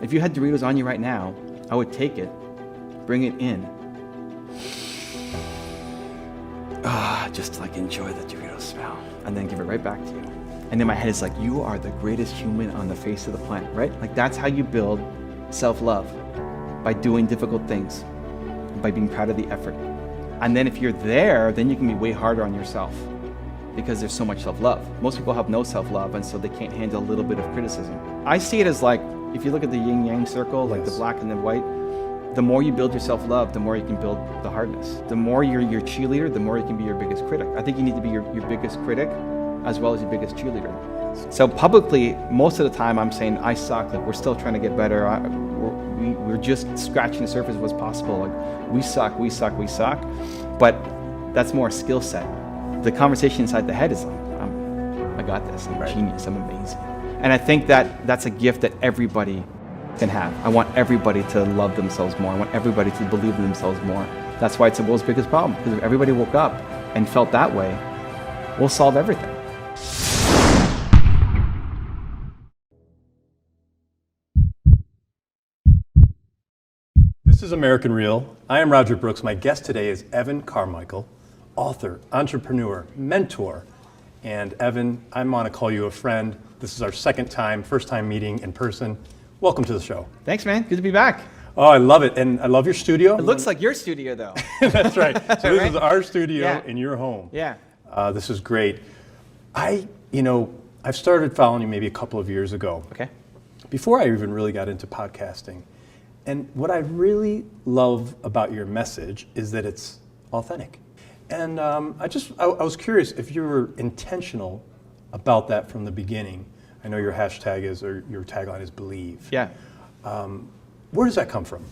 If you had Doritos on you right now, I would take it, bring it in. Just like enjoy the Doritos smell and then give it right back to you. And then my head is like, you are the greatest human on the face of the planet, right? Like that's how you build self-love, by doing difficult things, by being proud of the effort. And then if you're there, then you can be way harder on yourself because there's so much self-love. Most people have no self-love, and so they can't handle a little bit of criticism. I see it as like, if you look at the yin-yang circle, like the black and the white, the more you build your self-love, the more you can build the hardness. The more you're your cheerleader, the more you can be your biggest critic. I think you need to be your biggest critic as well as your biggest cheerleader. So publicly, most of the time I'm saying, I suck, like we're still trying to get better. We're just scratching the surface of what's possible. Like we suck. But that's more a skill set. The conversation inside the head is like, I got this, I'm a genius, I'm amazing. And I think that that's a gift that everybody can have. I want everybody to love themselves more. I want everybody to believe in themselves more. That's why it's the world's biggest problem. Because if everybody woke up and felt that way, we'll solve everything. This is American Real. I am Roger Brooks. My guest today is Evan Carmichael, author, entrepreneur, mentor. And Evan, I'm going to call you a friend. This is our first time meeting in person. Welcome to the show. Thanks, man. Good to be back. Oh, I love it. And I love your studio. It looks like your studio, though. That's right. So this Right? is our studio Yeah. in your home. Yeah. This is great. I've started following you maybe a couple of years ago. Okay. Before I even really got into podcasting. And what I really love about your message is that it's authentic. And I was curious if you were intentional about that from the beginning. I know your hashtag is, or your tagline is believe. Yeah. Where does that come from?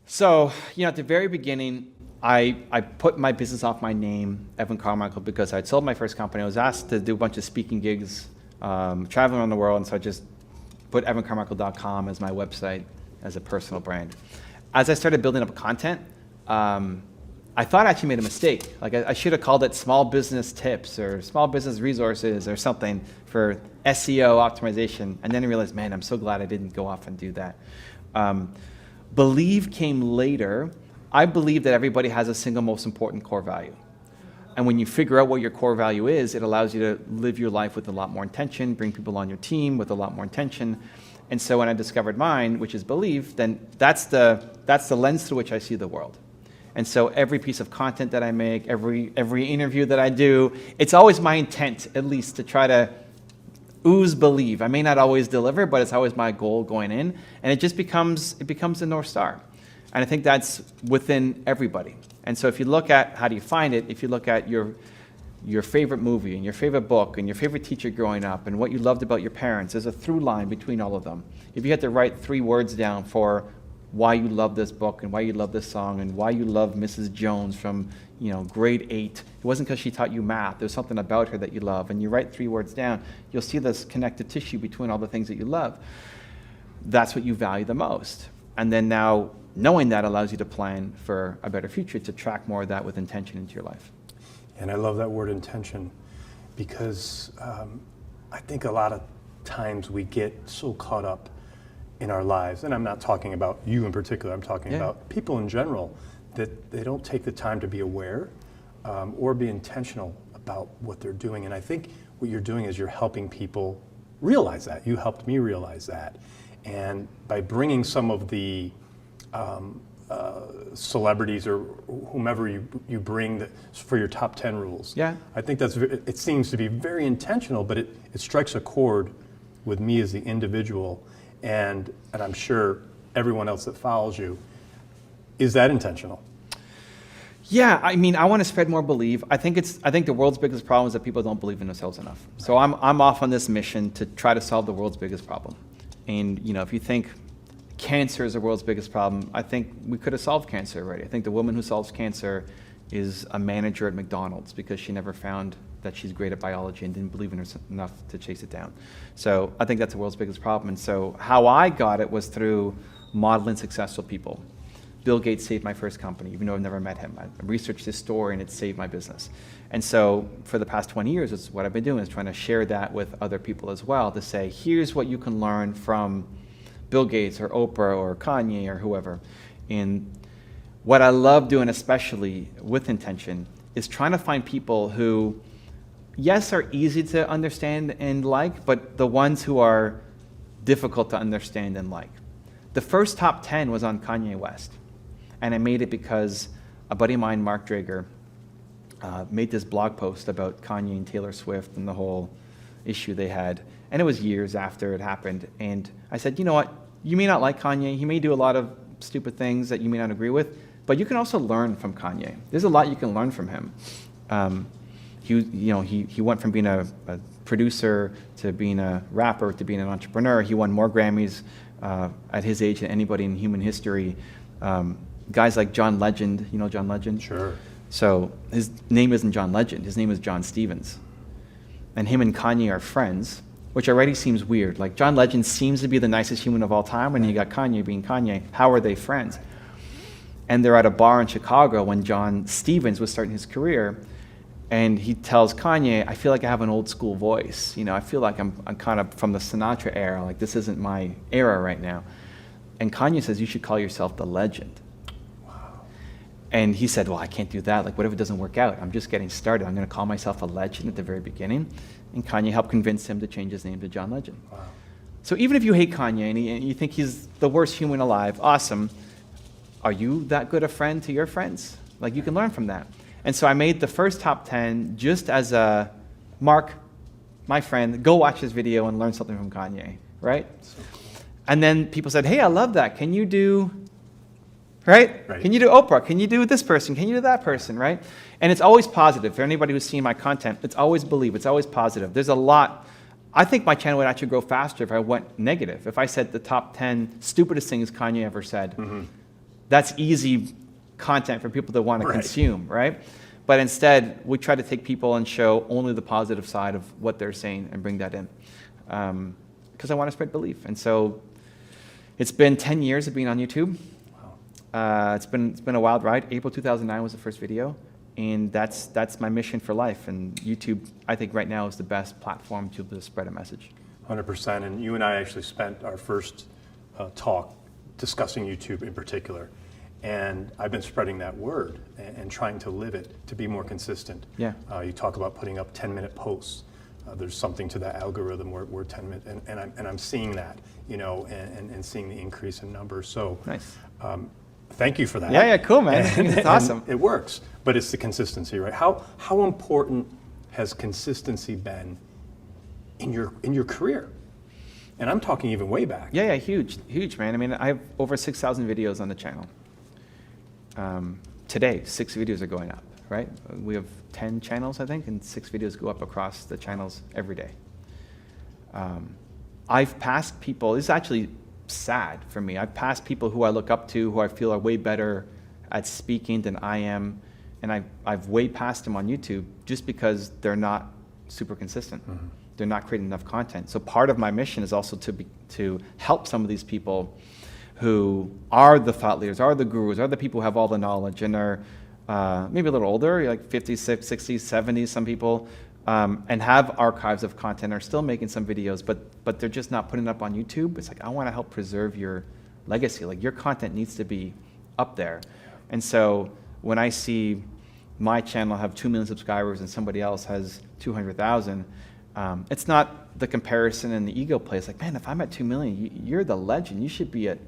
So, at the very beginning, I put my business off my name, Evan Carmichael, because I'd sold my first company. I was asked to do a bunch of speaking gigs, traveling around the world, and so I just put evancarmichael.com as my website, as a personal brand. As I started building up content, I thought I actually made a mistake. Like I should have called it small business tips or small business resources or something for SEO optimization. And then I realized, man, I'm so glad I didn't go off and do that. Believe came later. I believe that everybody has a single most important core value. And when you figure out what your core value is, it allows you to live your life with a lot more intention, bring people on your team with a lot more intention. And so when I discovered mine, which is believe, then that's the lens through which I see the world. And so every piece of content that I make, every interview that I do, it's always my intent, at least, to try to ooze believe. I may not always deliver, but it's always my goal going in. And it just becomes the North Star. And I think that's within everybody. And so if you look at how do you find it, if you look at your favorite movie and your favorite book and your favorite teacher growing up and what you loved about your parents, there's a through line between all of them. If you had to write 3 words down for why you love this book and why you love this song and why you love Mrs. Jones from grade 8, it wasn't because she taught you math. There's something about her that you love, and you write 3 words down, you'll see this connective tissue between all the things that you love. That's what you value the most. And then now knowing that allows you to plan for a better future, to track more of that with intention into your life. And I love that word intention because I think a lot of times we get so caught up in our lives, and I'm not talking about you in particular, I'm talking about people in general, that they don't take the time to be aware or be intentional about what they're doing. And I think what you're doing is you're helping people realize that. You helped me realize that. And by bringing some of the celebrities or whomever you bring for your top 10 rules. Yeah. I think it seems to be very intentional, but it strikes a chord with me as the individual, and I'm sure everyone else that follows you. Is that intentional? Yeah, I mean, I want to spread more belief. I think the world's biggest problem is that people don't believe in themselves enough. So I'm off on this mission to try to solve the world's biggest problem. And if you think cancer is the world's biggest problem, I think we could have solved cancer already. I think the woman who solves cancer is a manager at McDonald's because she never found that she's great at biology and didn't believe in herself enough to chase it down. So I think that's the world's biggest problem. And so how I got it was through modeling successful people. Bill Gates saved my first company, even though I've never met him. I researched his story and it saved my business. And so for the past 20 years, it's what I've been doing, is trying to share that with other people as well, to say, here's what you can learn from Bill Gates or Oprah or Kanye or whoever. And what I love doing, especially with intention, is trying to find people who, yes, are easy to understand and like, but the ones who are difficult to understand and like. The first top 10 was on Kanye West. And I made it because a buddy of mine, Mark Drager, made this blog post about Kanye and Taylor Swift and the whole issue they had. And it was years after it happened. And I said, you know what? You may not like Kanye. He may do a lot of stupid things that you may not agree with, but you can also learn from Kanye. There's a lot you can learn from him. He went from being a producer to being a rapper to being an entrepreneur. He won more Grammys at his age than anybody in human history. Guys like John Legend, you know John Legend? Sure. So his name isn't John Legend, his name is John Stevens. And him and Kanye are friends, which already seems weird. Like John Legend seems to be the nicest human of all time, and you got Kanye being Kanye. How are they friends? And they're at a bar in Chicago when John Stevens was starting his career, and he tells Kanye, I feel like I have an old school voice. You know, I feel like I'm kind of from the Sinatra era, like this isn't my era right now. And Kanye says, you should call yourself the legend. And he said, well, I can't do that. Like, what if it doesn't work out? I'm just getting started. I'm going to call myself a legend at the very beginning. And Kanye helped convince him to change his name to John Legend. Wow. So even if you hate Kanye and you think he's the worst human alive, awesome. Are you that good a friend to your friends? Like, you can learn from that. And so I made the first top 10 just as a, Mark, my friend, go watch this video and learn something from Kanye, right? So cool. And then people said, hey, I love that. Can you do... Right? Can you do Oprah? Can you do this person? Can you do that person? Right? And it's always positive. For anybody who's seen my content, it's always believe. It's always positive. There's a lot. I think my channel would actually grow faster if I went negative. If I said the top 10 stupidest things Kanye ever said, that's easy content for people that want to consume, right? But instead, we try to take people and show only the positive side of what they're saying and bring that in. Because I want to spread belief. And so it's been 10 years of being on YouTube. It's been a wild ride. April 2009 was the first video, and that's my mission for life. And YouTube, I think right now is the best platform to spread a message. 100%. And you and I actually spent our first talk discussing YouTube in particular. And I've been spreading that word and trying to live it to be more consistent. Yeah. You talk about putting up 10-minute posts. There's something to that algorithm where 10 minutes, and I'm seeing that, you know, and seeing the increase in numbers. So nice. Thank you for that. Yeah, cool, man. It's awesome. It works, but it's the consistency, right? How important has consistency been in your career? And I'm talking even way back. Yeah, huge, man. I mean, I have over 6,000 videos on the channel. Today, 6 videos are going up, right? We have 10 channels, I think, and 6 videos go up across the channels every day. I've passed people, this is actually sad for me. I've passed people who I look up to, who I feel are way better at speaking than I am, and I've way passed them on YouTube just because they're not super consistent. They're not creating enough content. So part of my mission is also to help some of these people who are the thought leaders, are the gurus, are the people who have all the knowledge and are maybe a little older, like 50s, 60s, 70s, some people, and have archives of content, are still making some videos, but they're just not putting it up on YouTube. It's like, I want to help preserve your legacy. Like, your content needs to be up there. And so when I see my channel have 2 million subscribers and somebody else has 200,000, it's not the comparison and the ego play. It's like, man, if I'm at 2 million, you're the legend. You should be at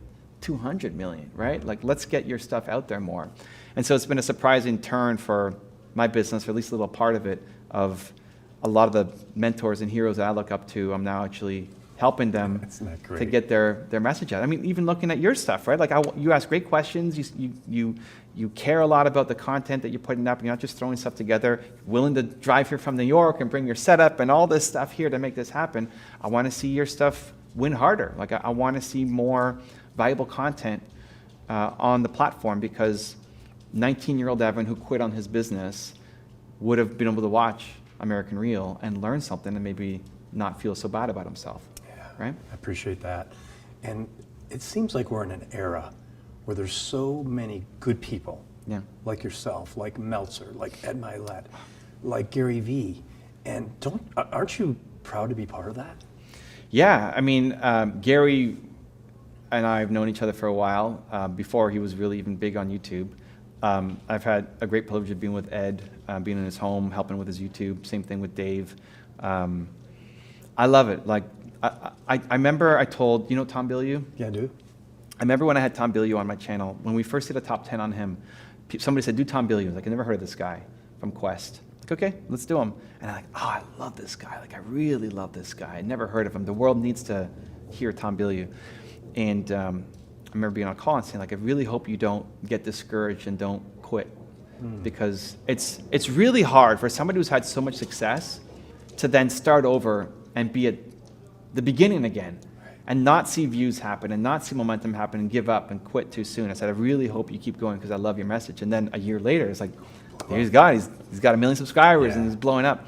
200 million, right? Like, let's get your stuff out there more. And so it's been a surprising turn for my business, or at least a little part of it, of a lot of the mentors and heroes that I look up to. I'm now actually helping them to get their message out. I mean, even looking at your stuff, right? Like, you ask great questions. You care a lot about the content that you're putting up. You're not just throwing stuff together. Willing to drive here from New York and bring your setup and all this stuff here to make this happen. I want to see your stuff win harder. Like, I want to see more valuable content on the platform, because 19-year-old Evan who quit on his business would have been able to watch American Real and learn something and maybe not feel so bad about himself. Yeah, right? I appreciate that. And it seems like we're in an era where there's so many good people, like yourself, like Meltzer, like Ed Milet, like Gary Vee. And aren't you proud to be part of that? Yeah, I mean, Gary and I have known each other for a while, before he was really even big on YouTube. I've had a great privilege of being with Ed, being in his home, helping with his YouTube. Same thing with Dave. I love it. Like, I remember I told, you know Tom Bilyeu? Yeah, I do. I remember when I had Tom Bilyeu on my channel, when we first did a top 10 on him, somebody said, do Tom Bilyeu. I was like, I never heard of this guy from Quest. Like, okay, let's do him. And I'm like, oh, I love this guy. Like, I really love this guy. I never heard of him. The world needs to hear Tom Bilyeu. And I remember being on a call and saying, like, I really hope you don't get discouraged and don't quit. Because it's really hard for somebody who's had so much success to then start over and be at the beginning again and not see views happen and not see momentum happen and give up and quit too soon. I said, I really hope you keep going because I love your message. And then a year later, it's like, here's God. He's got 1 million subscribers and he's blowing up.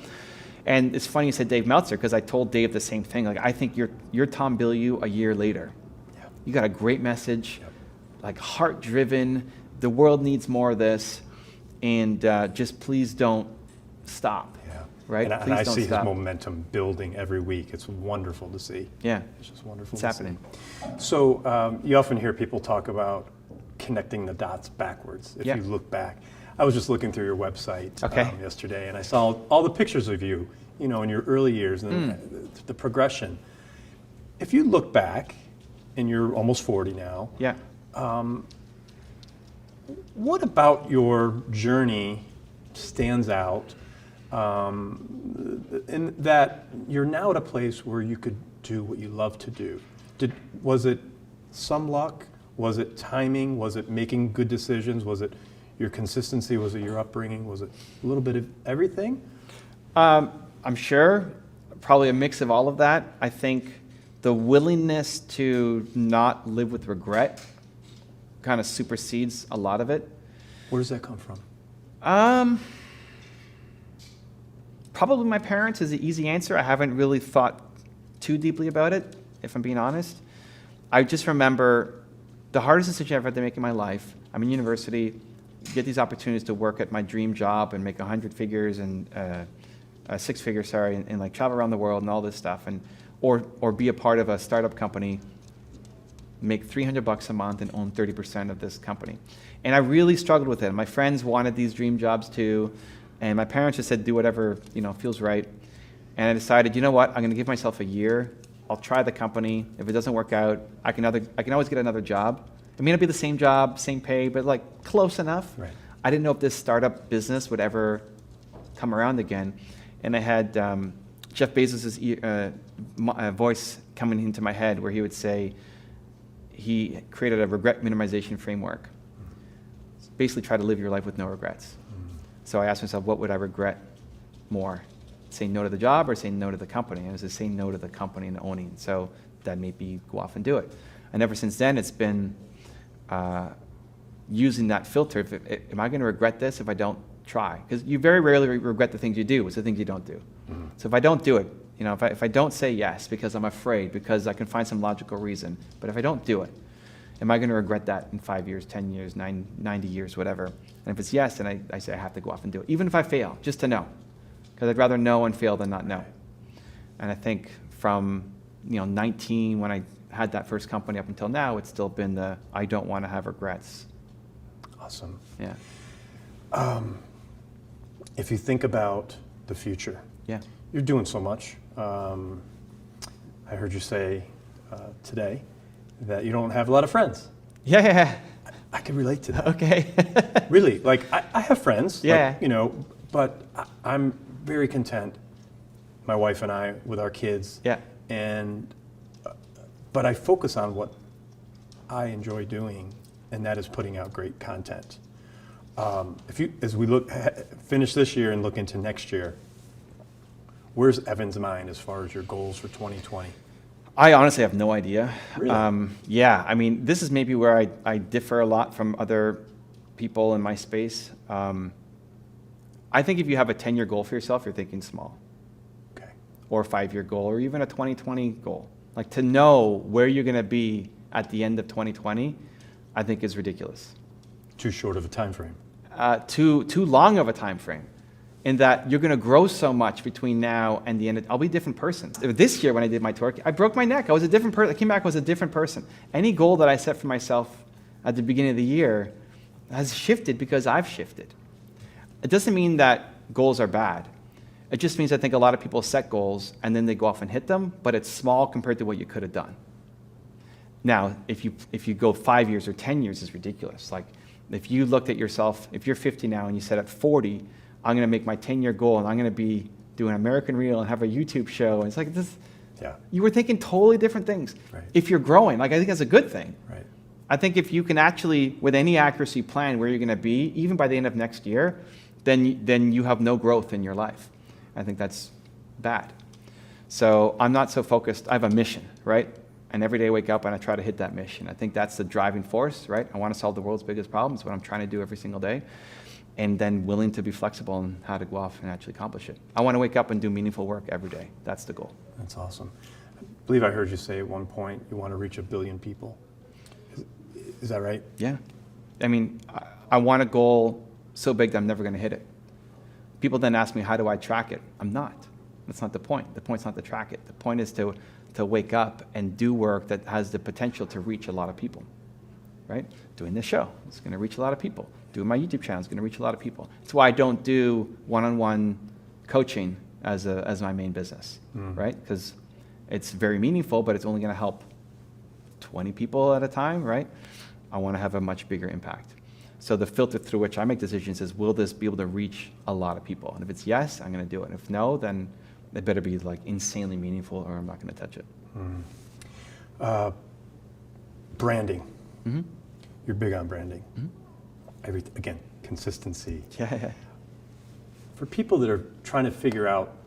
And it's funny you said Dave Meltzer because I told Dave the same thing. Like, I think you're Tom Bilyeu a year later. You got a great message, like heart-driven. The world needs more of this. And just please don't stop. Yeah. Right? And I see his momentum building every week. It's wonderful to see. Yeah. It's just wonderful It's to happening. see. So you often hear people talk about connecting the dots backwards. If you look back. I was just looking through your website yesterday, and I saw all the pictures of you, in your early years and the progression. If you look back, and you're almost 40 now. Yeah. What about your journey stands out in that you're now at a place where you could do what you love to do? Was it some luck? Was it timing? Was it making good decisions? Was it your consistency? Was it your upbringing? Was it a little bit of everything? I'm sure, probably a mix of all of that. I think the willingness to not live with regret kind of supersedes a lot of it. Where does that come from? Probably my parents is the easy answer. I haven't really thought too deeply about it, if I'm being honest. I just remember the hardest decision I've had to make in my life. I'm in university, get these opportunities to work at my dream job and make 100 figures and 6 figures, and like travel around the world and all this stuff, and or be a part of a startup company, make $300 a month and own 30% of this company. And I really struggled with it. My friends wanted these dream jobs too, and my parents just said, do whatever feels right. And I decided, you know what, I'm going to give myself a year. I'll try the company. If it doesn't work out, I can always get another job. It may not be the same job, same pay, but like close enough. Right. I didn't know if this startup business would ever come around again. And I had Jeff Bezos' voice coming into my head where he would say he created a regret minimization framework. Basically try to live your life with no regrets. So I asked myself, what would I regret more? Saying no to the job or saying no to the company? And it was to say no to the company and owning. So that made me go off and do it. And ever since then, it's been using that filter. Am I going to regret this if I don't try? Because you very rarely regret the things you do. It's the things you don't do. So if I don't do it, if I don't say yes because I'm afraid, because I can find some logical reason, but if I don't do it, am I going to regret that in 5 years, 10 years, 90 years, whatever? And if it's yes, then I say I have to go off and do it, even if I fail, just to know. Because I'd rather know and fail than not know. And I think from 19, when I had that first company up until now, it's still been I don't want to have regrets. Awesome. Yeah. If you think about the future, you're doing so much. I heard you say today that you don't have a lot of friends. Yeah. I can relate to that. Okay. Really, like I have friends. Yeah. Like, but I'm very content. My wife and I with our kids. Yeah. But I focus on what I enjoy doing, and that is putting out great content. As we finish this year and look into next year, where's Evan's mind as far as your goals for 2020? I honestly have no idea. Really? Yeah, I mean, this is maybe where I differ a lot from other people in my space. I think if you have a 10-year goal for yourself, you're thinking small. Okay. Or a 5-year goal, or even a 2020 goal. Like, to know where you're going to be at the end of 2020, I think is ridiculous. Too short of a time frame. Too long of a time frame. in that you're going to grow so much between now and the end. I'll be a different person. This year when I did my tour, I broke my neck. I was a different person. I came back, I was a different person. Any goal that I set for myself at the beginning of the year has shifted because I've shifted. It doesn't mean that goals are bad. It just means I think a lot of people set goals and then they go off and hit them, but it's small compared to what you could have done. Now, if you go 5 years or 10 years, it's ridiculous. Like, if you looked at yourself, if you're 50 now and you said at 40, I'm going to make my 10-year goal and I'm going to be doing American Reel and have a YouTube show. And it's like this. Yeah. You were thinking totally different things. Right. If you're growing, like I think that's a good thing. Right. I think if you can actually, with any accuracy, plan where you're going to be, even by the end of next year, then you have no growth in your life. I think that's bad. So I'm not so focused. I have a mission, right? And every day I wake up and I try to hit that mission. I think that's the driving force, right? I want to solve the world's biggest problems, what I'm trying to do every single day. And then willing to be flexible in how to go off and actually accomplish it. I want to wake up and do meaningful work every day. That's the goal. That's awesome. I believe I heard you say at one point you want to reach 1 billion people. Is that right? Yeah. I mean, I want a goal so big that I'm never going to hit it. People then ask me, how do I track it? I'm not. That's not the point. The point's not to track it. The point is to wake up and do work that has the potential to reach a lot of people, right? Doing this show, it's going to reach a lot of people. Doing my YouTube channel is going to reach a lot of people. That's why I don't do one-on-one coaching as my main business, right? Because it's very meaningful, but it's only going to help 20 people at a time, right? I want to have a much bigger impact. So the filter through which I make decisions is, will this be able to reach a lot of people? And if it's yes, I'm going to do it. And if no, then it better be like insanely meaningful or I'm not going to touch it. Branding. Mm-hmm. You're big on branding. Mm-hmm. Again, consistency. Yeah. For people that are trying to figure out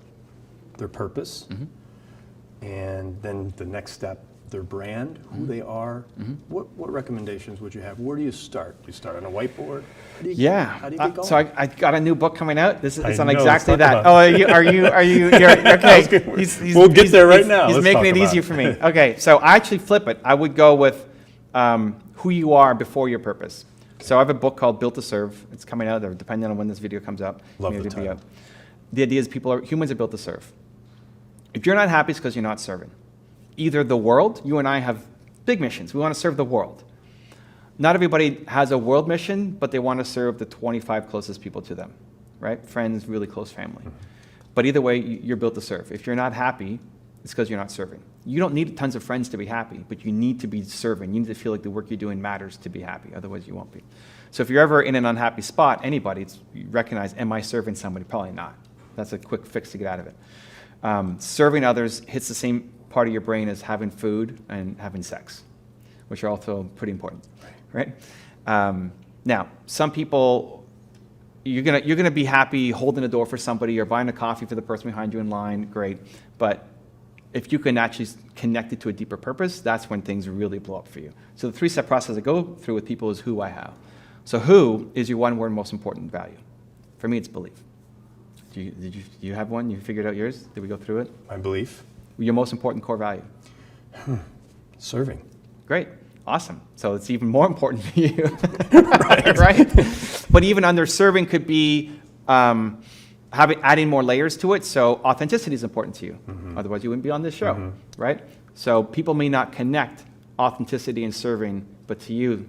their purpose, Mm-hmm. and then the next step, their brand, who they are, what recommendations would you have? Where do you start? Do you start on a whiteboard? How do you get going? So I got a new book coming out. This is on know, exactly let's that. talk Oh, are you, you're, okay. We'll get there right now. He's Let's making talk it about easier it. for me. Okay, so I actually flip it. I would go with who you are before your purpose. So I have a book called Built to Serve. It's coming out there, depending on when this video comes up. Love Maybe the it'll be title. out. The idea is humans are built to serve. If you're not happy, it's because you're not serving. Either the world, you and I have big missions. We want to serve the world. Not everybody has a world mission, but they want to serve the 25 closest people to them, right? Friends, really close family. But either way, you're built to serve. If you're not happy, it's because you're not serving. You don't need tons of friends to be happy, but you need to be serving. You need to feel like the work you're doing matters to be happy. Otherwise, you won't be. So if you're ever in an unhappy spot, anybody, you recognize, am I serving somebody? Probably not. That's a quick fix to get out of it. Serving others hits the same part of your brain as having food and having sex, which are also pretty important, right? Now, some people, you're gonna be happy holding the door for somebody or buying a coffee for the person behind you in line, great. But if you can actually connect it to a deeper purpose, that's when things really blow up for you. So the 3-step process I go through with people is who I have. So who is your one word most important value? For me, it's belief. Do you have one? You figured out yours? Did we go through it? My belief. Your most important core value? Serving. Great. Awesome. So it's even more important to you. right? But even under serving could be adding more layers to it. So authenticity is important to you. Otherwise, you wouldn't be on this show, right? So people may not connect authenticity and serving, but to you,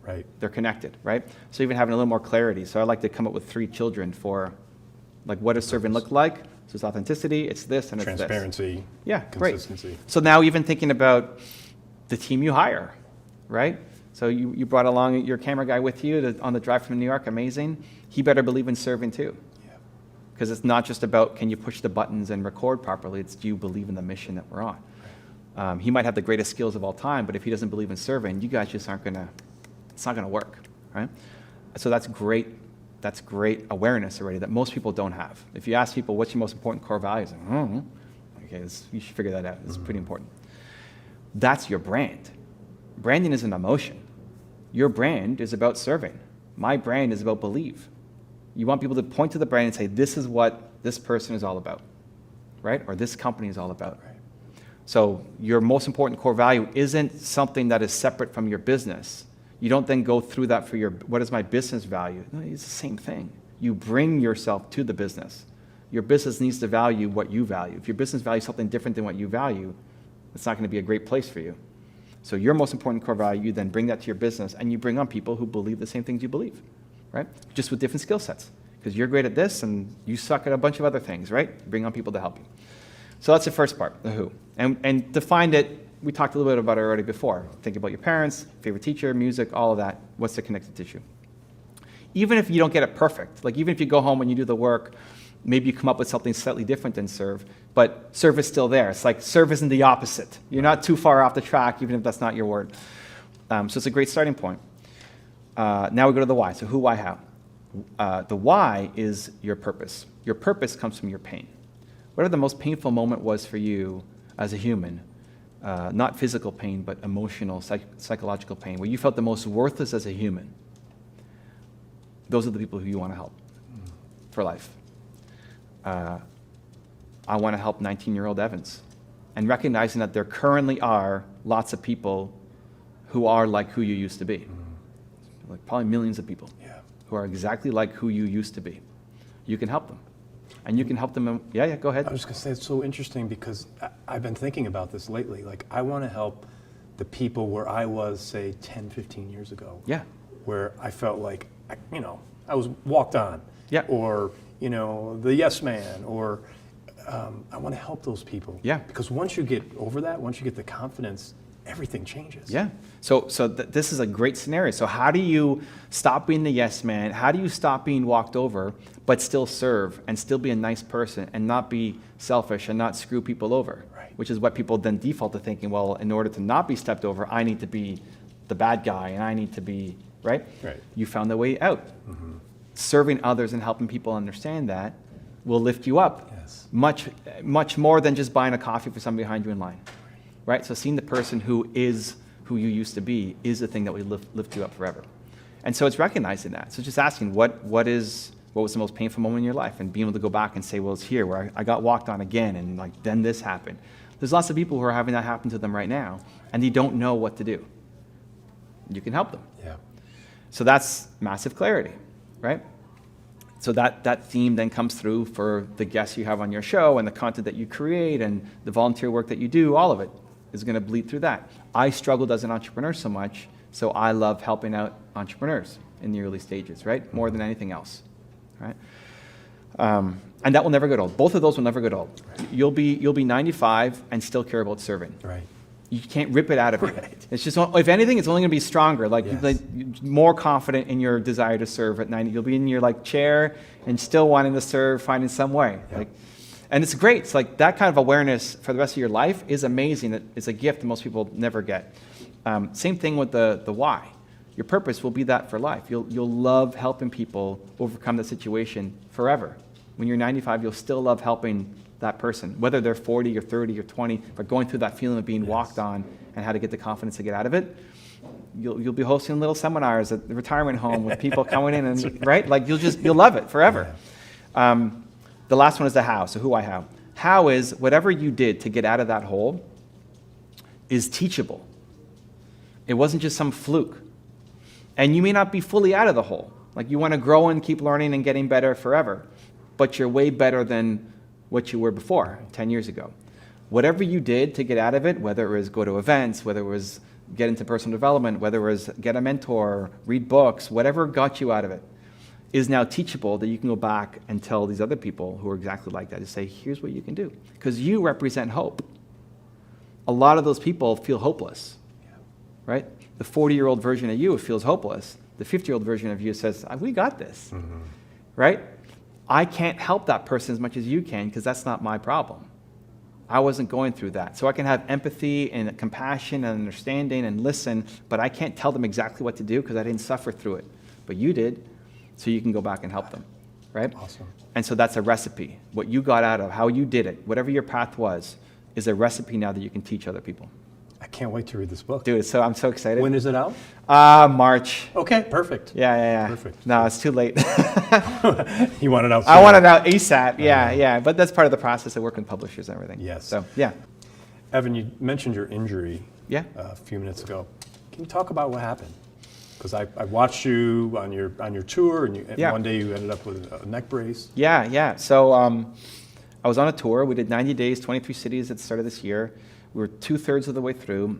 Right. they're connected, right? So even having a little more clarity. So I like to come up with 3 children for, like, what does serving look like? So it's authenticity, it's this, and it's this. Transparency. Yeah, great. Consistency. So now even thinking about the team you hire, right? So you brought along your camera guy with you on the drive from New York, amazing. He better believe in serving too. Yeah. Because it's not just about can you push the buttons and record properly, it's do you believe in the mission that we're on. He might have the greatest skills of all time, but if he doesn't believe in serving, you guys just aren't gonna, it's not gonna work, right? So that's great awareness already that most people don't have. If you ask people, what's your most important core values? Like, okay, you should figure that out. It's pretty important. That's your brand. Branding is an emotion. Your brand is about serving. My brand is about belief. You want people to point to the brand and say, this is what this person is all about, right? Or this company is all about. Right. So your most important core value isn't something that is separate from your business. You don't then go through that for what is my business value? No, it's the same thing. You bring yourself to the business. Your business needs to value what you value. If your business values something different than what you value, it's not going to be a great place for you. So your most important core value, you then bring that to your business, and you bring on people who believe the same things you believe, right? Just with different skill sets. Because you're great at this, and you suck at a bunch of other things, right? Bring on people to help you. So that's the first part, the who. And define it, we talked a little bit about it already before. Think about your parents, favorite teacher, music, all of that. What's the connective tissue? Even if you don't get it perfect, like even if you go home and you do the work, maybe you come up with something slightly different than serve, but serve is still there. It's like serve isn't the opposite. You're not too far off the track, even if that's not your word. So it's a great starting point. Now we go to the why. So who, why, how. The why is your purpose. Your purpose comes from your pain. Whatever the most painful moment was for you as a human, not physical pain, but emotional, psychological pain, where you felt the most worthless as a human, those are the people who you want to help for life. I want to help 19-year-old Evans, and recognizing that there currently are lots of people who are like who you used to be. Like probably millions of people who are exactly like who you used to be. You can help them. And you can help them. Yeah, go ahead. I was going to say, it's so interesting because I've been thinking about this lately. Like, I want to help the people where I was, say, 10, 15 years ago. Yeah. Where I felt like, I was walked on. Yeah. Or, the yes man. Or I want to help those people. Yeah. Because once you get over that, once you get the confidence, everything changes. Yeah. So this is a great scenario. So how do you stop being the yes man? How do you stop being walked over, but still serve and still be a nice person and not be selfish and not screw people over? Right. Which is what people then default to thinking, well, in order to not be stepped over, I need to be the bad guy and I need to be, right? Right. You found the way out. Mm-hmm. Serving others and helping people understand that will lift you up. Yes. Much more than just buying a coffee for someone behind you in line. Right? So seeing the person who is who you used to be is the thing that will lift you up forever. And so it's recognizing that. So just asking what was the most painful moment in your life, and being able to go back and say, well, it's here where I got walked on again, and like then this happened. There's lots of people who are having that happen to them right now, and they don't know what to do. You can help them. Yeah. So that's massive clarity, right? So that theme then comes through for the guests you have on your show and the content that you create and the volunteer work that you do. All of it is going to bleed through that. I struggled as an entrepreneur so much, so I love helping out entrepreneurs in the early stages, right? More than anything else, right? And that will never get old. Both of those will never get old. Right. You'll be 95 and still care about serving. Right. You can't rip it out of you. Right. It's just, if anything, it's only going to be stronger. Like, Yes. like more confident in your desire to serve at 90. You'll be in your chair and still wanting to serve, finding some way. Yep. And it's great. It's like that kind of awareness for the rest of your life is amazing. It's a gift that most people never get. Same thing with the why. Your purpose will be that for life. You'll love helping people overcome the situation forever. When you're 95, you'll still love helping that person, whether they're 40 or 30 or 20, but going through that feeling of being walked on and how to get the confidence to get out of it. You'll be hosting little seminars at the retirement home with people coming in and right? Like you'll love it forever. Yeah. The last one is the how. So who, why, how. How is whatever you did to get out of that hole is teachable. It wasn't just some fluke. And you may not be fully out of the hole. Like you want to grow and keep learning and getting better forever, but you're way better than what you were before, 10 years ago. Whatever you did to get out of it, whether it was go to events, whether it was get into personal development, whether it was get a mentor, read books, whatever got you out of it, is now teachable that you can go back and tell these other people who are exactly like that to say, here's what you can do. Because you represent hope. A lot of those people feel hopeless, right? The 40-year-old version of you feels hopeless. The 50-year-old version of you says, we got this, right? I can't help that person as much as you can because that's not my problem. I wasn't going through that. So I can have empathy and compassion and understanding and listen, but I can't tell them exactly what to do because I didn't suffer through it. But you did, so you can go back and help them, right? Awesome. And so that's a recipe. What you got out of, how you did it, whatever your path was, is a recipe now that you can teach other people. I can't wait to read this book. Dude, I'm so excited. When is it out? March. Okay, perfect. Yeah. Perfect. No, it's too late. You want it out soon? I want it out ASAP. Yeah. But that's part of the process of working with publishers and everything. Yes. So, yeah. Evan, you mentioned your injury Yeah. a few minutes ago. Can you talk about what happened? Because I watched you on your tour, and Yeah. one day you ended up with a neck brace. Yeah. So I was on a tour. We did 90 days, 23 cities at the start of this year. We were 2/3 of the way through.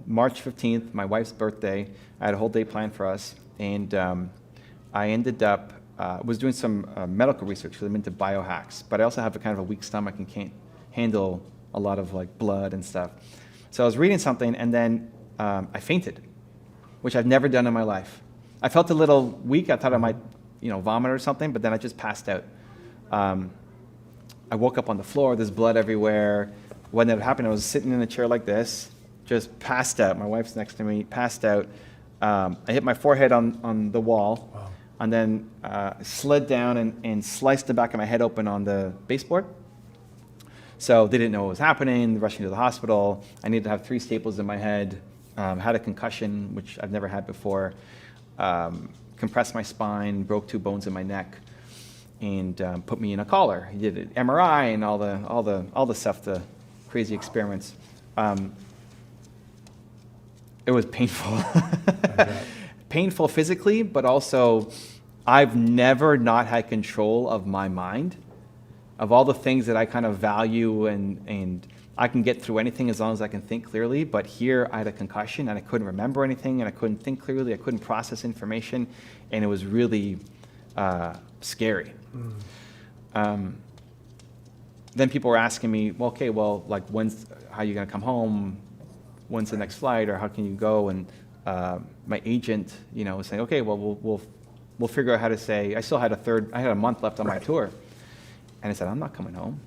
March 15th, my wife's birthday. I had a whole day planned for us, and I ended up was doing some medical research because I'm into biohacks. But I also have a kind of a weak stomach and can't handle a lot of like blood and stuff. So I was reading something, and then I fainted, which I've never done in my life. I felt a little weak. I thought I might, vomit or something, but then I just passed out. I woke up on the floor. There's blood everywhere. When that happened, I was sitting in a chair like this, just passed out. My wife's next to me, passed out. I hit my forehead on the wall, Wow. and then slid down and sliced the back of my head open on the baseboard. So they didn't know what was happening. They rushed me to the hospital. I needed to have 3 staples in my head. Had a concussion, which I've never had before. Compressed my spine, broke 2 bones in my neck, and put me in a collar. He did an MRI and all the stuff, the crazy experiments. It was painful. Painful physically, but also I've never not had control of my mind, of all the things that I kind of value, and I can get through anything as long as I can think clearly. But here I had a concussion and I couldn't remember anything, and I couldn't think clearly. I couldn't process information, and it was really scary. Then people were asking me, well, okay, like how are you going to come home? When's the next flight, or how can you go? And my agent, was saying, okay, well, we'll figure out how to say. I still had a month left on my tour, and I said, I'm not coming home.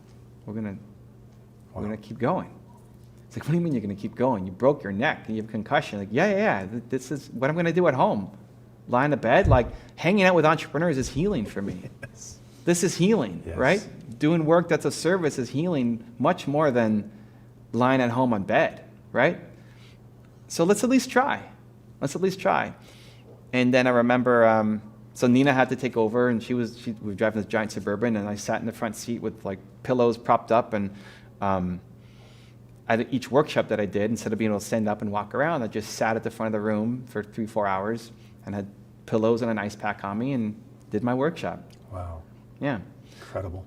We're gonna keep going. It's like, what do you mean you're gonna keep going? You broke your neck and you have a concussion. Like, yeah. This is what I'm gonna do at home. Lie in the bed. Like, hanging out with entrepreneurs is healing for me. Yes. This is healing, Yes. right? Doing work that's a service is healing much more than lying at home on bed, right? So let's at least try. And then I remember, so Nina had to take over, and we were driving this giant Suburban, and I sat in the front seat with like pillows propped up, and at each workshop that I did, instead of being able to stand up and walk around, I just sat at the front of the room for 3-4 hours and had pillows and an ice pack on me and did my workshop. Wow. Yeah. Incredible.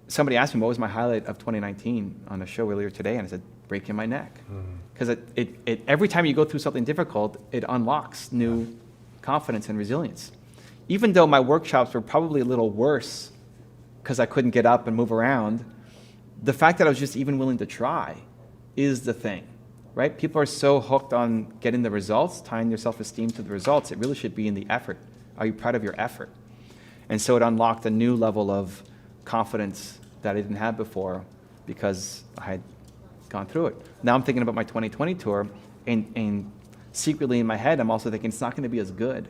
Somebody asked me what was my highlight of 2019 on a show earlier today, and I said, breaking my neck. Because every time you go through something difficult, it unlocks new confidence and resilience. Even though my workshops were probably a little worse because I couldn't get up and move around, the fact that I was just even willing to try is the thing, right? People are so hooked on getting the results, tying their self-esteem to the results. It really should be in the effort. Are you proud of your effort? And so it unlocked a new level of confidence that I didn't have before because I had gone through it. Now I'm thinking about my 2020 tour, and secretly in my head, I'm also thinking it's not going to be as good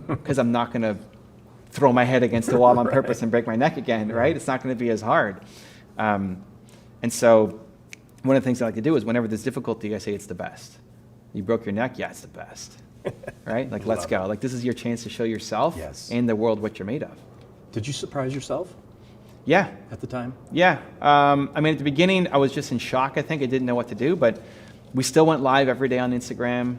because I'm not going to throw my head against the wall on purpose and break my neck again, right? It's not going to be as hard. And so one of the things I like to do is whenever there's difficulty, I say it's the best. You broke your neck? Yeah, it's the best, right? Like, let's go. Like, this is your chance to show yourself and the world what you're made of. Did you surprise yourself Yeah. at the time? Yeah. I mean, at the beginning, I was just in shock, I think. I didn't know what to do, but we still went live every day on Instagram.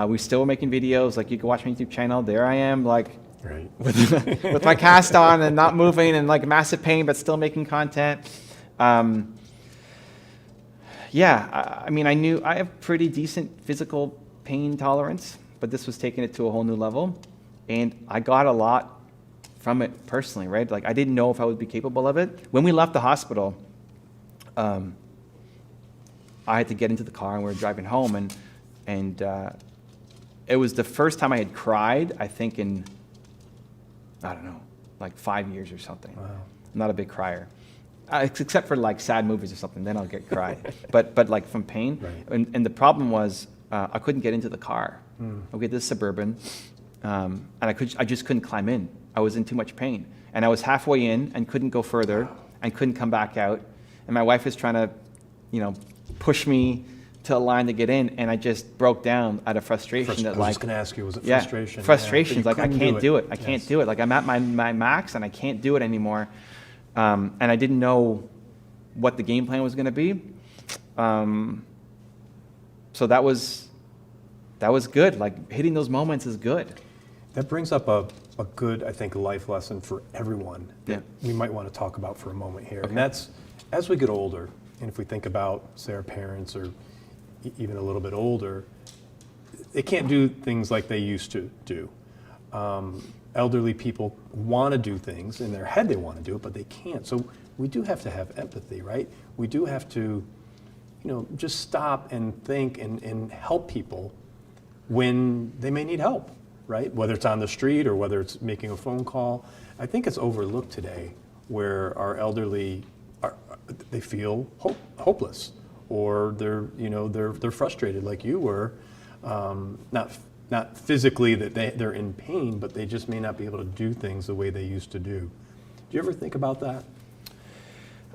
We still were making videos. Like, you can watch my YouTube channel. There I am, like, Right. with my cast on and not moving and, like, massive pain, but still making content. I mean, I knew I have pretty decent physical pain tolerance, but this was taking it to a whole new level. And I got a lot from it personally, right? Like, I didn't know if I would be capable of it. When we left the hospital, I had to get into the car and we were driving home, and it was the first time I had cried, I think in, I don't know, like 5 years or something. Wow. I'm not a big crier. Except for like sad movies or something, then I'll get cry. but like from pain. Right. And the problem was I couldn't get into the car. Okay, this Suburban, and I just couldn't climb in. I was in too much pain, and I was halfway in and couldn't go further and couldn't come back out. And my wife was trying to, push me to a line to get in, and I just broke down out of frustration. I was just going to ask you, was it frustration? Frustration. Yeah, Like, I can't do it. I can't do it. Like, I'm at my max, and I can't do it anymore. And I didn't know what the game plan was going to be. So that was that was good. Like hitting those moments is good. That brings up a good, I think, life lesson for everyone that Yeah. we might want to talk about for a moment here. Okay. And that's, as we get older, and if we think about, say, our parents or even a little bit older, they can't do things like they used to do. Elderly people want to do things, in their head they want to do it, but they can't. So we do have to have empathy, right? We do have to, just stop and think and help people when they may need help, right? Whether it's on the street or whether it's making a phone call. I think it's overlooked today where our elderly they feel hopeless, or they're frustrated like you were, not physically that they're in pain, but they just may not be able to do things the way they used to do. Do you ever think about that?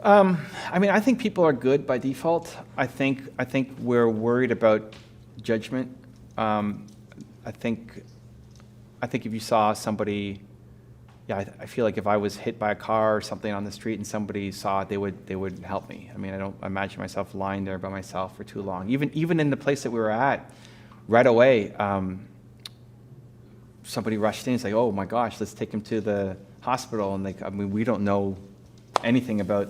I think people are good by default. I think we're worried about judgment. I think if you saw somebody, I feel like if I was hit by a car or something on the street and somebody saw it, they would help me. I don't imagine myself lying there by myself for too long. Even in the place that we were at, right away, somebody rushed in and said, "Oh my gosh, let's take him to the hospital." And we don't know anything about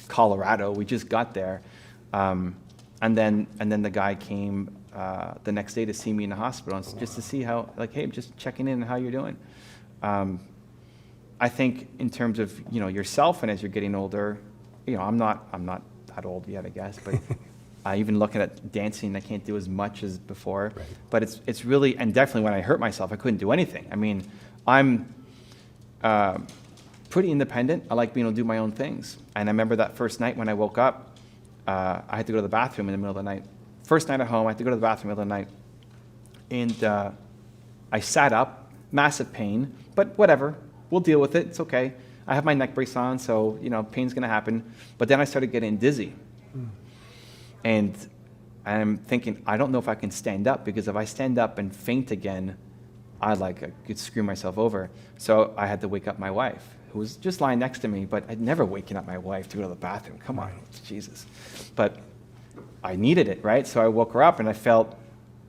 Colorado. We just got there, and then the guy came the next day to see me in the hospital, just to see how, hey, I'm just checking in on how you're doing. I think in terms of yourself, and as you're getting older, I'm not that old yet, I guess, but even looking at dancing, I can't do as much as before. Right. But it's really, and definitely when I hurt myself, I couldn't do anything. I'm pretty independent. I like being able to do my own things. And I remember that first night when I woke up, I had to go to the bathroom in the middle of the night. First night at home, I had to go to the bathroom in the middle of the night. And I sat up, massive pain, but whatever, we'll deal with it, it's okay. I have my neck brace on, so pain's gonna happen. But then I started getting dizzy. And I'm thinking, I don't know if I can stand up, because if I stand up and faint again, I could screw myself over. So I had to wake up my wife, who was just lying next to me, but I'd never waken up my wife to go to the bathroom. Come on, Jesus. But I needed it, right? So I woke her up, and I felt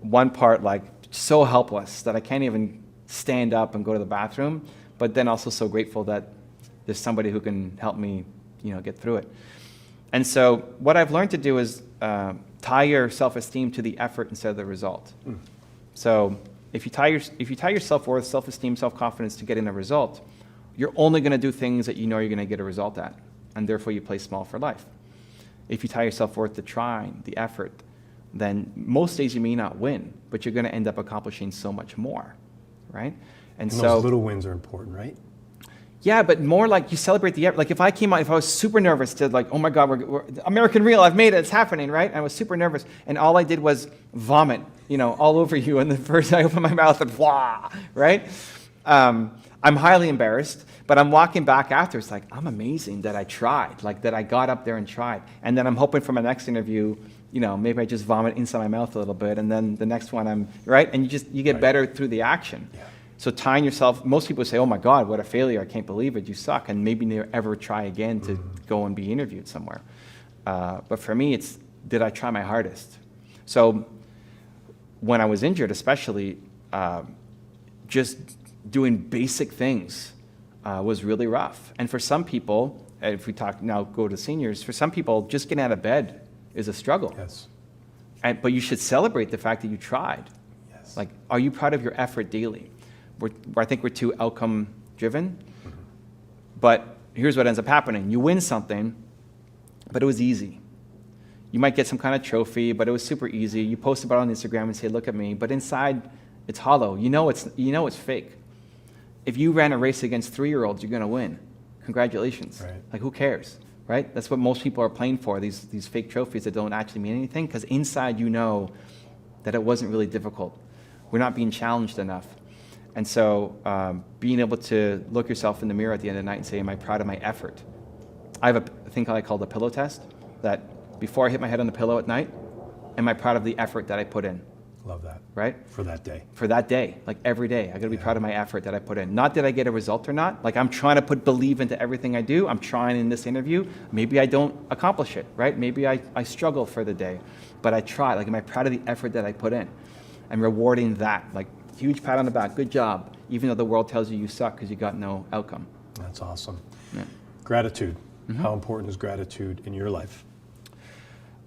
one part so helpless that I can't even stand up and go to the bathroom, but then also so grateful that there's somebody who can help me, get through it. And so what I've learned to do is tie your self-esteem to the effort instead of the result. So if you tie your self-worth, self-esteem, self-confidence to getting a result, you're only going to do things that you're going to get a result at, and therefore you play small for life. If you tie your self-worth to trying, the effort, then most days you may not win, but you're going to end up accomplishing so much more, right? And those little wins are important, right? Yeah, but more you celebrate the effort. If I was super nervous to oh my God, we're American Real, I've made it, it's happening, right? I was super nervous, and all I did was vomit, all over you, and the first I opened my mouth and blah, right? I'm highly embarrassed, but I'm walking back after, it's I'm amazing that I tried, that I got up there and tried. And then I'm hoping for my next interview, maybe I just vomit inside my mouth a little bit, and then the next one right? And you get better through the action. Yeah. So tying yourself, most people say, "Oh my God, what a failure, I can't believe it, you suck," and maybe never ever try again to go and be interviewed somewhere. But for me, it's, did I try my hardest? So when I was injured, especially, just doing basic things was really rough. And for some people, if we go to seniors, for some people, just getting out of bed is a struggle. Yes. But you should celebrate the fact that you tried. Yes. Are you proud of your effort daily? I think we're too outcome driven. Mm-hmm. But here's what ends up happening. You win something, but it was easy. You might get some kind of trophy, but it was super easy. You post about it on Instagram and say, "Look at me," but inside it's hollow. It's fake. If you ran a race against 3-year-olds, you're going to win. Congratulations. Right. Who cares, right? That's what most people are playing for, these fake trophies that don't actually mean anything, because inside that it wasn't really difficult. We're not being challenged enough. And so being able to look yourself in the mirror at the end of the night and say, "Am I proud of my effort?" I have a thing I call the pillow test, that before I hit my head on the pillow at night, am I proud of the effort that I put in? Love that. Right? For that day. For that day, every day. I got to be proud of my effort that I put in. Not that I get a result or not. I'm trying to believe into everything I do. I'm trying in this interview. Maybe I don't accomplish it, right? Maybe I struggle for the day, but I try. Am I proud of the effort that I put in? and rewarding that, like huge pat on the back, good job, even though the world tells you you suck because you got no outcome. That's awesome. Yeah. Gratitude. How important is gratitude in your life?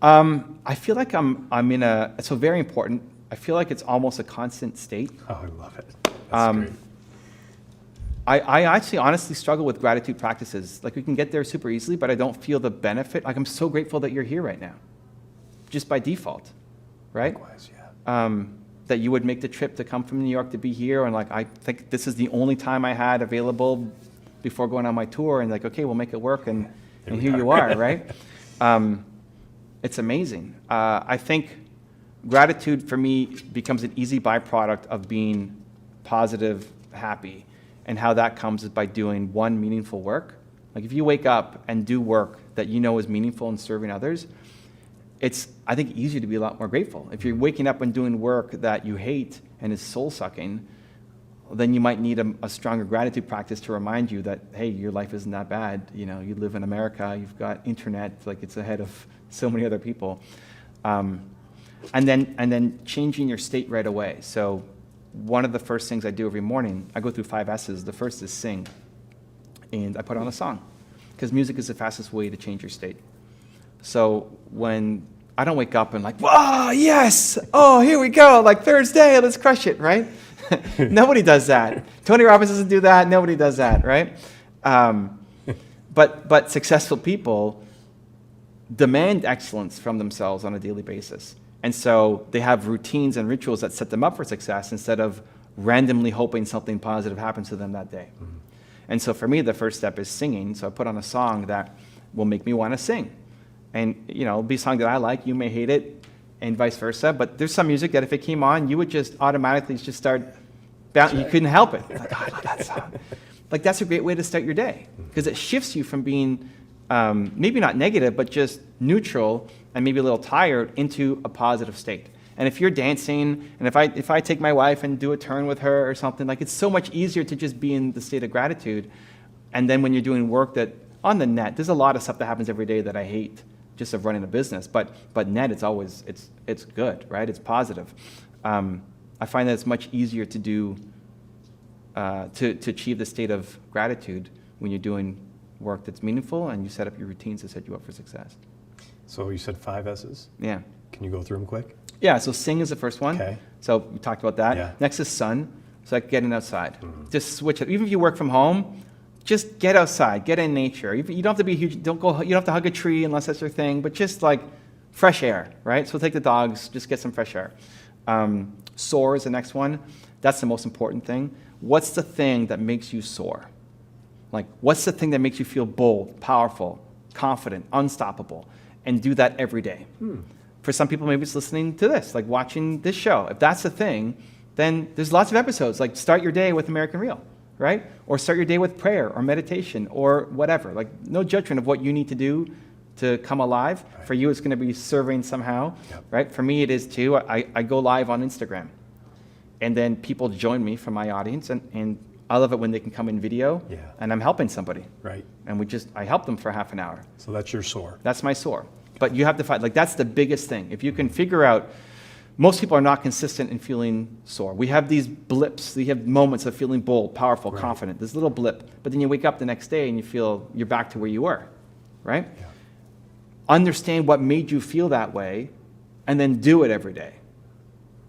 I feel like I'm in so very important. I feel like it's almost a constant state. Oh, I love it. That's great. I actually honestly struggle with gratitude practices. Like we can get there super easily, but I don't feel the benefit. Like I'm so grateful that you're here right now, just by default, right? Likewise, yeah. That you would make the trip to come from New York to be here, and like I think this is the only time I had available before going on my tour, and like okay, we'll make it work, and here you are, right? It's amazing. I think gratitude for me becomes an easy byproduct of being positive, happy, and how that comes is by doing one meaningful work. Like if you wake up and do work that you know is meaningful and serving others, it's, I think, easier to be a lot more grateful. If you're waking up and doing work that you hate and is soul-sucking, then you might need a stronger gratitude practice to remind you that, hey, your life isn't that bad. You know, you live in America, you've got internet, like it's ahead of so many other people. And then changing your state right away. So one of the first things I do every morning, I go through 5 S's. The first is sing, and I put on a song, because music is the fastest way to change your state. So when I don't wake up and like, whoa, yes, oh, here we go, like Thursday, let's crush it, right? Nobody does that. Tony Robbins doesn't do that. Nobody does that, right? But successful people demand excellence from themselves on a daily basis. And so they have routines and rituals that set them up for success instead of randomly hoping something positive happens to them that day. Mm-hmm. And so for me, the first step is singing. So I put on a song that will make me want to sing. And, you know, it'll be a song that I like. You may hate it, and vice versa. But there's some music that if it came on, you would just automatically just start bouncing. You couldn't help it. Like, oh, I love that song. Like, that's a great way to start your day, because it shifts you from being maybe not negative, but just neutral and maybe a little tired into a positive state. And if you're dancing, and if I take my wife and do a turn with her or something, like it's so much easier to just be in the state of gratitude. And then when you're doing work that on the net, there's a lot of stuff that happens every day that I hate, just of running a business. But net, it's always it's good, right? It's positive. I find that it's much easier to do to achieve the state of gratitude when you're doing work that's meaningful and you set up your routines to set you up for success. So you said 5 S's? Yeah. Can you go through them quick? Yeah, so sing is the first one. Okay. So we talked about that. Yeah. Next is sun, so like getting outside. Mm-hmm. Just switch it. Even if you work from home, just get outside, get in nature. You don't have to be huge, you don't have to hug a tree unless that's your thing, but just like fresh air, right? So take the dogs, just get some fresh air. Soar is the next one. That's the most important thing. What's the thing that makes you soar? Like, what's the thing that makes you feel bold, powerful, confident, unstoppable? And do that every day. For some people, maybe it's listening to this, like watching this show. If that's the thing, then there's lots of episodes. Like start your day with American Real, right? Or start your day with prayer or meditation or whatever. Like no judgment of what you need to do to come alive. Right. For you, it's going to be serving somehow, right? For me, it is too. I go live on Instagram. And then people join me from my audience. And I love it when they can come in video. Yeah. And I'm helping somebody. Right. And I help them for half an hour. So that's your soar. That's my soar. But you have to find, like, that's the biggest thing. If you can figure out, most people are not consistent in feeling sore. We have these blips. We have moments of feeling bold, powerful, confident. This little blip. But then you wake up the next day and you feel you're back to where you were, right? Yeah. Understand what made you feel that way and then do it every day.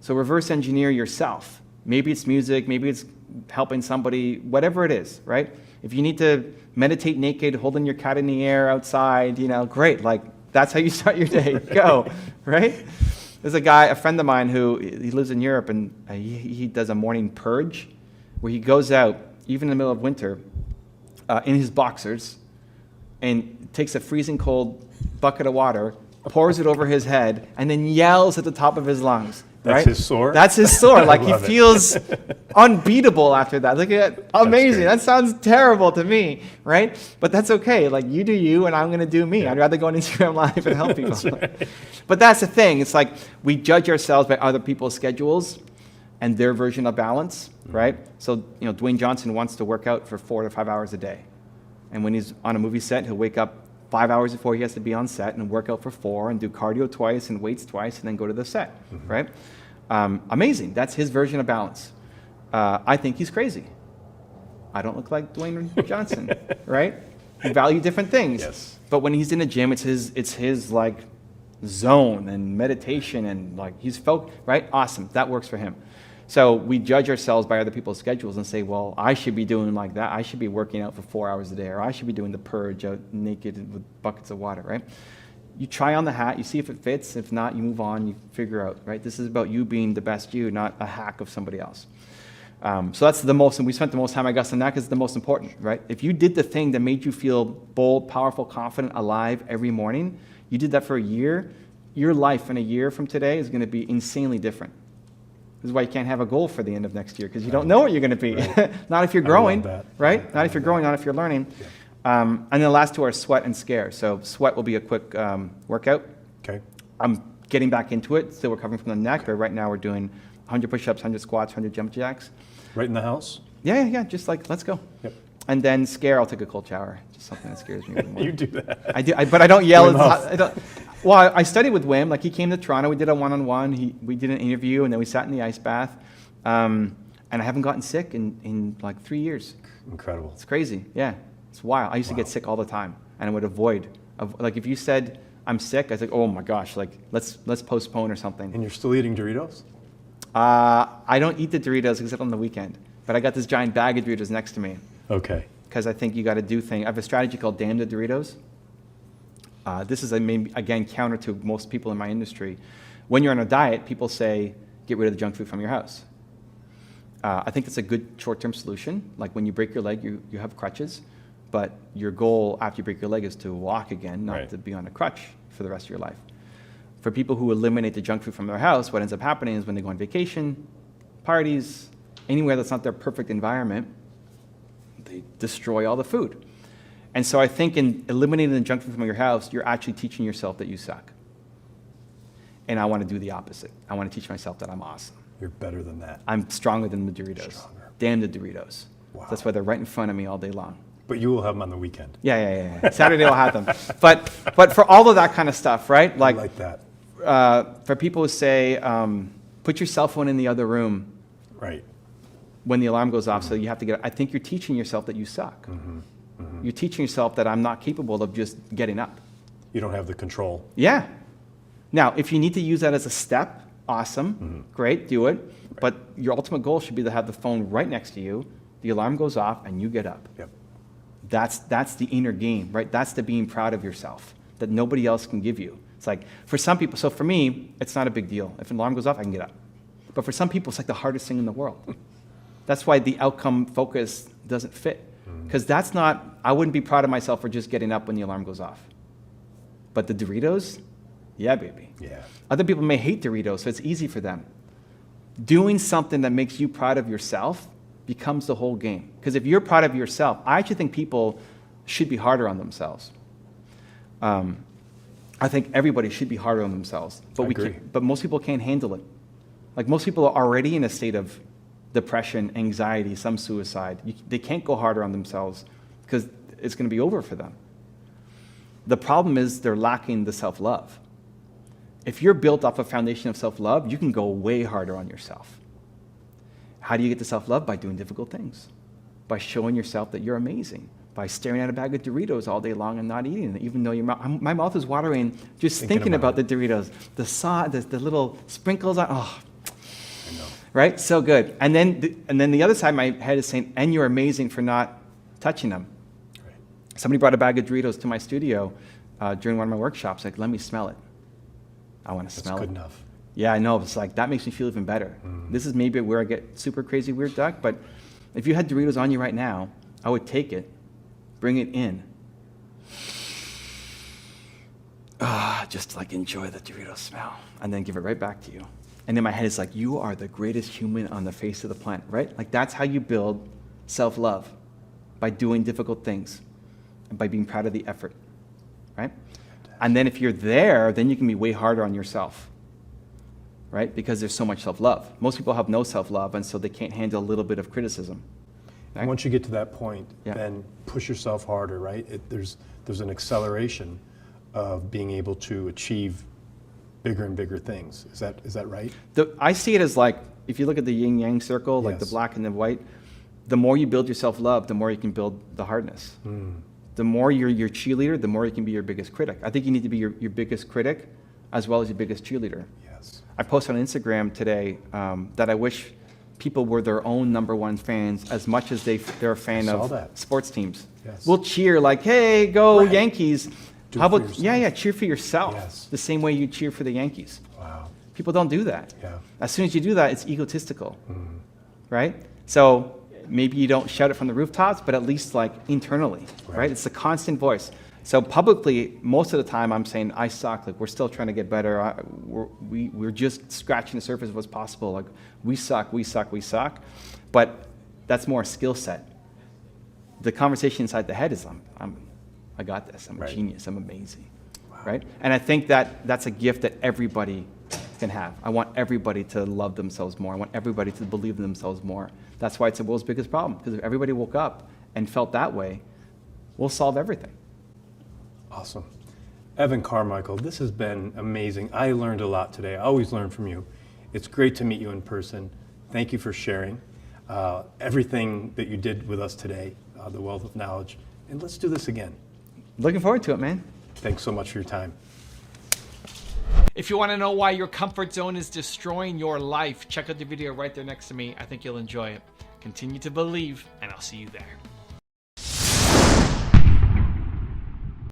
So reverse engineer yourself. Maybe it's music. Maybe it's helping somebody, whatever it is, right? If you need to meditate naked, holding your cat in the air outside, great. Like, that's how you start your day. Go, right? There's a friend of mine who he lives in Europe, and he does a morning purge where he goes out, even in the middle of winter, in his boxers, and takes a freezing cold bucket of water, pours it over his head, and then yells at the top of his lungs. That's right? his soar? That's his soar. Like he feels unbeatable after that. Look at that. Amazing. That sounds terrible to me, right? But that's okay. Like you do you and I'm going to do me. Yeah. I'd rather go on Instagram Live and help people. Right. But that's the thing. It's like we judge ourselves by other people's schedules and their version of balance, right? So, Dwayne Johnson wants to work out for 4 to 5 hours a day. And when he's on a movie set, he'll wake up 5 hours before he has to be on set and work out for 4 and do cardio twice and weights twice and then go to the set, right? Amazing. That's his version of balance. I think he's crazy. I don't look like Dwayne Johnson, right? We value different things. Yes. But when he's in the gym, it's his like zone and meditation and like he's right? Awesome. That works for him. So we judge ourselves by other people's schedules and say, well, I should be doing like that. I should be working out for 4 hours a day, or I should be doing the purge out naked with buckets of water, right? You try on the hat, you see if it fits. If not, you move on, you figure out, right? This is about you being the best you, not a hack of somebody else. So that's the most, and we spent the most time, I guess, on that because it's the most important, right? If you did the thing that made you feel bold, powerful, confident, alive every morning, you did that for a year, your life in a year from today is going to be insanely different. This is why you can't have a goal for the end of next year, because you don't know what you're going to be. Right. Not if you're growing, right? Not if you're growing, not if you're learning. Yeah. And then the last two are sweat and scare. So sweat will be a quick workout. Okay. I'm getting back into it, still recovering from the neck, but right now we're doing 100 push-ups, 100 squats, 100 jump jacks. Right in the house? Yeah, just like, let's go. Yep. And then scare, I'll take a cold shower. Just something that scares me more. You do that. I do, but I don't yell. Well, I studied with Wim. Like, he came to Toronto. We did a one-on-one. We did an interview, and then we sat in the ice bath. And I haven't gotten sick in like 3 years. Incredible. It's crazy. Yeah, it's wild. I used to get sick all the time, and I would avoid. Like, if you said I'm sick, I was like, oh my gosh, like let's postpone or something. And you're still eating Doritos? I don't eat the Doritos except on the weekend. But I got this giant bag of Doritos next to me. Okay. Because I think you got to do things. I have a strategy called Damn the Doritos. This is, again, counter to most people in my industry. When you're on a diet, people say, get rid of the junk food from your house. I think it's a good short-term solution. Like when you break your leg, you have crutches. But your goal after you break your leg is to walk again, not to be on a crutch for the rest of your life. For people who eliminate the junk food from their house, what ends up happening is when they go on vacation, parties, anywhere that's not their perfect environment, they destroy all the food. And so I think in eliminating the junk food from your house, you're actually teaching yourself that you suck. And I want to do the opposite. I want to teach myself that I'm awesome. You're better than that. I'm stronger than the Doritos. Stronger. Damn the Doritos. Wow. That's why they're right in front of me all day long. But you will have them on the weekend. Yeah. Saturday I'll have them. But for all of that kind of stuff, right? Like, I like that. For people who say, put your cell phone in the other room. Right. When the alarm goes off, so you have to get. I think you're teaching yourself that you suck. You're teaching yourself that I'm not capable of just getting up. You don't have the control. Yeah. Now, if you need to use that as a step, awesome, great, do it. Right. But your ultimate goal should be to have the phone right next to you. The alarm goes off, and you get up. Yep. That's the inner game, right? That's the being proud of yourself that nobody else can give you. It's like for some people. So for me, it's not a big deal. If an alarm goes off, I can get up. But for some people, it's like the hardest thing in the world. That's why the outcome focus doesn't fit. Because that's not, I wouldn't be proud of myself for just getting up when the alarm goes off. But the Doritos, yeah, baby. Yeah. Other people may hate Doritos, so it's easy for them. Doing something that makes you proud of yourself becomes the whole game. Because if you're proud of yourself, I actually think people should be harder on themselves. I think everybody should be harder on themselves. But but most people can't handle it. Like most people are already in a state of depression, anxiety, some suicide. They can't go harder on themselves because it's going to be over for them. The problem is they're lacking the self-love. If you're built off a foundation of self-love, you can go way harder on yourself. How do you get to self-love? By doing difficult things. By showing yourself that you're amazing. By staring at a bag of Doritos all day long and not eating it, even though my mouth is watering just thinking about the Doritos. The little sprinkles on, oh. I know. Right? So good. And then the other side of my head is saying, and you're amazing for not touching them. Right. Somebody brought a bag of Doritos to my studio during one of my workshops. Like, let me smell it. I want to smell it. That's good enough. Yeah, I know. It's like, that makes me feel even better. This is maybe where I get super crazy weird, Doug. But if you had Doritos on you right now, I would take it, bring it in. Just like enjoy the Dorito smell. And then give it right back to you. And in my head, it's like, you are the greatest human on the face of the planet, right? Like, that's how you build self-love, by doing difficult things and by being proud of the effort, right? And then if you're there, then you can be way harder on yourself, right? Because there's so much self-love. Most people have no self-love, and so they can't handle a little bit of criticism. Right? And once you get to that point, then push yourself harder, right? There's an acceleration of being able to achieve bigger and bigger things. Is that right? I see it as like, if you look at the yin yang circle, like the Yes. black and the white, the more you build your self-love, the more you can build the hardness. The more you're your cheerleader, the more you can be your biggest critic. I think you need to be your biggest critic as well as your biggest cheerleader. Yes. I posted on Instagram today that I wish people were their own #1 fans as much as they're a fan saw of that. sports teams. Yes. We'll cheer like, hey, go Right. Yankees. Do How it for about, yourself. yeah, cheer for yourself. Yes. The same way you cheer for the Yankees. Wow. People don't do that. Yeah. As soon as you do that, it's egotistical, right? So maybe you don't shout it from the rooftops, but at least like internally, right? It's the constant voice. So publicly, most of the time, I'm saying I suck. Like we're still trying to get better. We're just scratching the surface of what's possible. Like we suck, we suck, we suck. But that's more a skill set. The conversation inside the head is I got this. I'm a Right. genius. I'm amazing, right? And I think that's a gift that everybody can have. I want everybody to love themselves more. I want everybody to believe in themselves more. That's why it's the world's biggest problem. Because if everybody woke up and felt that way, we'll solve everything. Awesome. Evan Carmichael, this has been amazing. I learned a lot today. I always learn from you. It's great to meet you in person. Thank you for sharing everything that you did with us today, the wealth of knowledge. And let's do this again. Looking forward to it, man. Thanks so much for your time. If you want to know why your comfort zone is destroying your life, check out the video right there next to me. I think you'll enjoy it. Continue to believe, and I'll see you there.